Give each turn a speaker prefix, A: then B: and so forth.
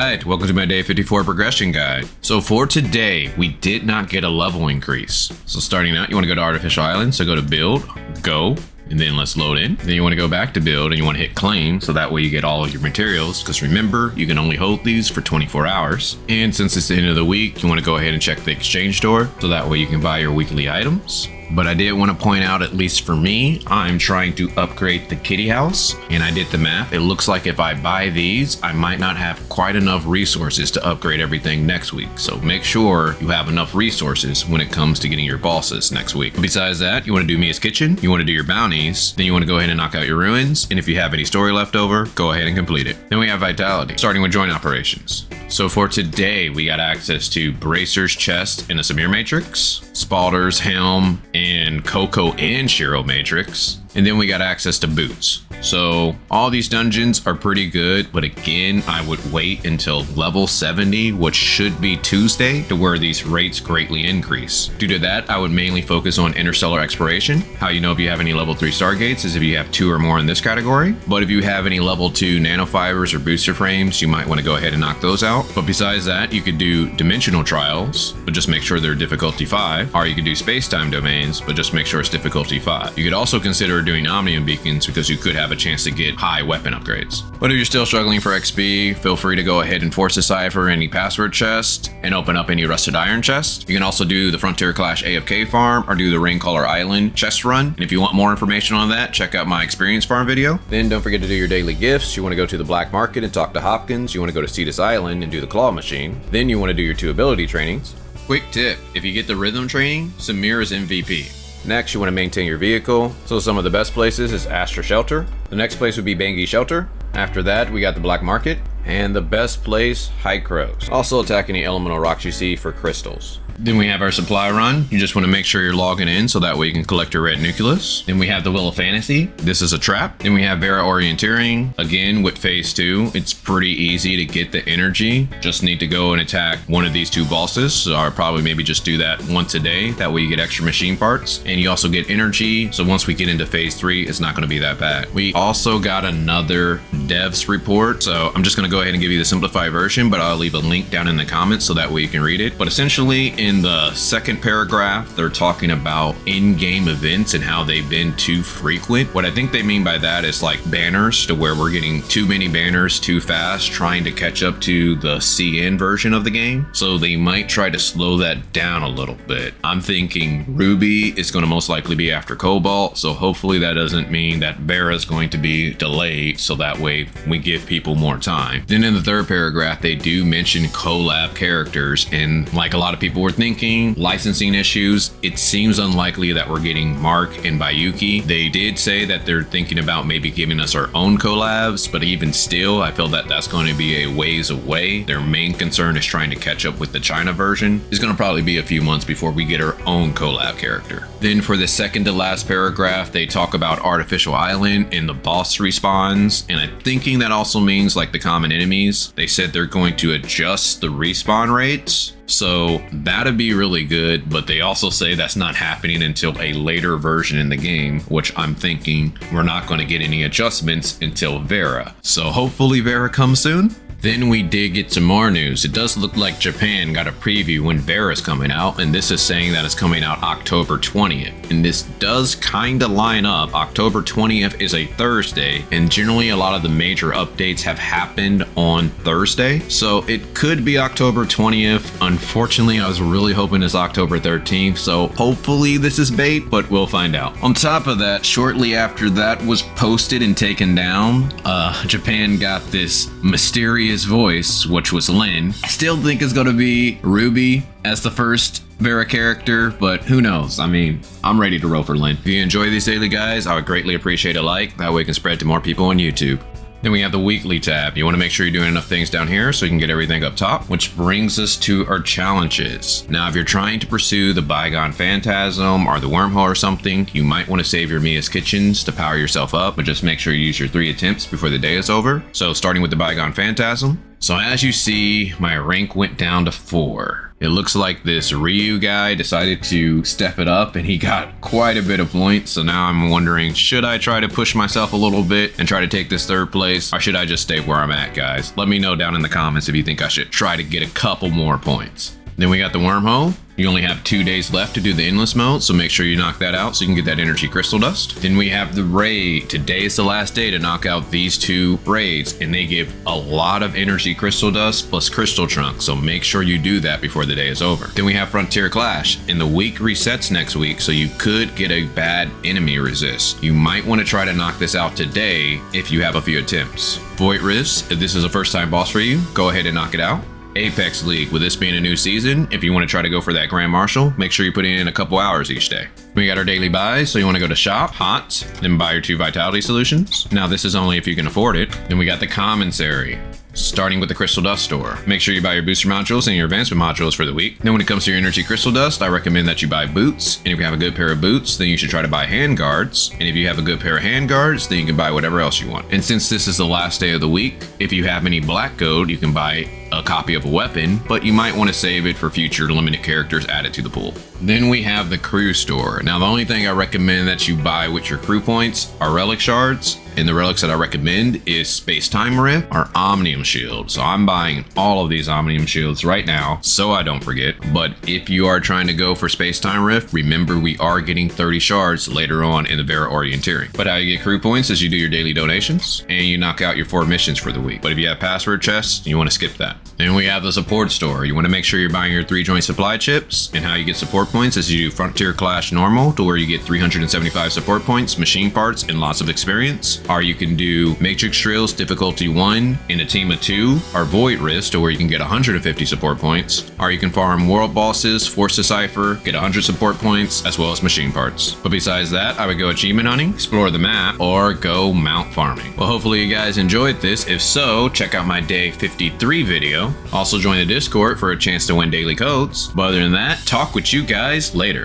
A: Alright, welcome to my day 54 progression guide. So for today, we did not get a level increase. So starting out, you want to go to Artificial Island, so go to build, go, and then let's load in. Then you want to go back to build and you want to hit claim, so that way you get all of your materials, because remember, you can only hold these for 24 hours. And since it's the end of the week, you want to go ahead and check the exchange store, so that way you can buy your weekly items. But I did want to point out, at least for me, I'm trying to upgrade the kitty house, and I did the math. It looks like if I buy these, I might not have quite enough resources to upgrade everything next week. So make sure you have enough resources when it comes to getting your bosses next week. Besides that, you want to do Mia's Kitchen, you want to do your bounties, then you want to go ahead and knock out your ruins, and if you have any story left over, go ahead and complete it. Then we have Vitality, starting with joint operations. So for today, we got access to Bracer's chest in the Samir Matrix, Spalter's helm, and Coco and Shiro Matrix. And then we got access to boots. So all these dungeons are pretty good, but again, I would wait until level 70, which should be Tuesday, to where these rates greatly increase. Due to that, I would mainly focus on interstellar exploration. How you know if you have any level 3 Stargates is if you have 2 or more in this category. But if you have any level 2 nanofibers or booster frames, you might want to go ahead and knock those out. But besides that, you could do dimensional trials, but just make sure they're difficulty 5. Or you could do space-time domains, but just make sure it's difficulty 5. You could also consider doing Omnium beacons, because you could have a chance to get high weapon upgrades. But if you're still struggling for XP, feel free to go ahead and force decipher any password chest and open up any rusted iron chest. You can also do the Frontier Clash AFK farm or do the Raincaller Island chest run. And if you want more information on that, check out my experience farm video. Then don't forget to do your daily gifts. You want to go to the black market and talk to Hopkins. You want to go to Cetus Island and do the claw machine. Then you want to do your 2 ability trainings. Quick tip, if you get the rhythm training, Samir is MVP. Next, you want to maintain your vehicle. So some of the best places is Astra Shelter. The next place would be Bangi Shelter. After that, we got the Black Market. And the best place, High Crows. Also attack any elemental rocks you see for crystals. Then we have our supply run. You just want to make sure you're logging in, so that way you can collect your red nucleus. Then we have the Wheel of Fantasy. This is a trap. Then we have Vera Orienteering. Again, with phase 2, it's pretty easy to get the energy. Just need to go and attack one of these 2 bosses. So I'll probably maybe just do that once a day. That way you get extra machine parts. And you also get energy. So once we get into phase 3, it's not going to be that bad. We also got another devs report. So I'm just going to go ahead and give you the simplified version, but I'll leave a link down in the comments so that way you can read it. But essentially, in the second paragraph, they're talking about in-game events and how they've been too frequent. What I think they mean by that is like banners, to where we're getting too many banners too fast, trying to catch up to the CN version of the game. So they might try to slow that down a little bit. I'm thinking Ruby is going to most likely be after Cobalt, so hopefully that doesn't mean that Vera is going to be delayed, so that way we give people more time. Then in the third paragraph, they do mention collab characters, and like a lot of people were thinking, licensing issues, it seems unlikely that we're getting Mark and Bayuki. They did say that they're thinking about maybe giving us our own collabs, but even still, I feel that that's going to be a ways away. Their main concern is trying to catch up with the China version. It's going to probably be a few months before we get our own collab character. Then for the second to last paragraph, they talk about Artificial Island and the boss respawns, and I'm thinking that also means like the common enemies. They said they're going to adjust the respawn rates. So that'd be really good, but they also say that's not happening until a later version in the game, which I'm thinking we're not going to get any adjustments until Vera. So hopefully Vera comes soon. Then we did get some more news. It does look like Japan got a preview when Vera's coming out, and this is saying that it's coming out October 20th. And this does kind of line up. October 20th is a Thursday, and generally a lot of the major updates have happened on Thursday. So it could be October 20th. Unfortunately, I was really hoping it's October 13th, so hopefully this is bait, but we'll find out. On top of that, shortly after that was posted and taken down, Japan got this mysterious voice, which was Lin. I still think it's going to be Ruby as the first Vera character, but who knows? I mean, I'm ready to roll for Lin. If you enjoy these daily guys, I would greatly appreciate a like. That way it can spread to more people on YouTube. Then we have the weekly tab. You want to make sure you're doing enough things down here so you can get everything up top, which brings us to our challenges. Now, if you're trying to pursue the Bygone Phantasm or the Wormhole or something, you might want to save your Mia's Kitchens to power yourself up, but just make sure you use your 3 attempts before the day is over. So starting with the Bygone Phantasm, So as you see, my rank went down to 4. It looks like this Ryu guy decided to step it up and he got quite a bit of points. So now I'm wondering, should I try to push myself a little bit and try to take this 3rd place? Or should I just stay where I'm at, guys? Let me know down in the comments if you think I should try to get a couple more points. Then we got the wormhole. You only have 2 days left to do the endless mode, so make sure you knock that out so you can get that energy crystal dust. Then we have the raid. Today is the last day to knock out these 2 raids, and they give a lot of energy crystal dust plus crystal trunk, so make sure you do that before the day is over. Then we have Frontier Clash, and the week resets next week, so you could get a bad enemy resist. You might want to try to knock this out today if you have a few attempts. Void Rift, if this is a first time boss for you, go ahead and knock it out. Apex League, with this being a new season, if you want to try to go for that Grand Marshal, make sure you put in a couple hours each day. We got our daily buys, so you want to go to shop, hot, then buy your 2 vitality solutions. Now this is only if you can afford it. Then we got the commissary. Starting with the Crystal Dust store. Make sure you buy your booster modules and your advancement modules for the week. Then when it comes to your energy crystal dust, I recommend that you buy boots. And if you have a good pair of boots, then you should try to buy hand guards. And if you have a good pair of hand guards, then you can buy whatever else you want. And since this is the last day of the week, if you have any black gold, you can buy a copy of a weapon, but you might want to save it for future limited characters added to the pool. Then we have the crew store. Now the only thing I recommend that you buy with your crew points are relic shards, and the relics that I recommend is Space-Time Rift or Omnium Shield. So I'm buying all of these Omnium Shields right now so I don't forget. But if you are trying to go for Space-Time Rift, remember we are getting 30 shards later on in the Vera Orienteering. But how you get crew points is you do your daily donations and you knock out your 4 missions for the week. But if you have password chests, you want to skip that. Then we have the support store. You want to make sure you're buying your 3 joint supply chips, and how you get support points is you do Frontier Clash normal, to where you get 375 support points, machine parts, and lots of experience. Or you can do Matrix Drills difficulty 1 in a team of 2, or Void Rift, to where you can get 150 support points. Or you can farm world bosses, force decipher, get 100 support points, as well as machine parts. But besides that, I would go achievement hunting, explore the map, or go mount farming. Well, hopefully you guys enjoyed this. If so, check out my day 53 video. Also join the Discord for a chance to win daily codes. But other than that, talk with you guys later.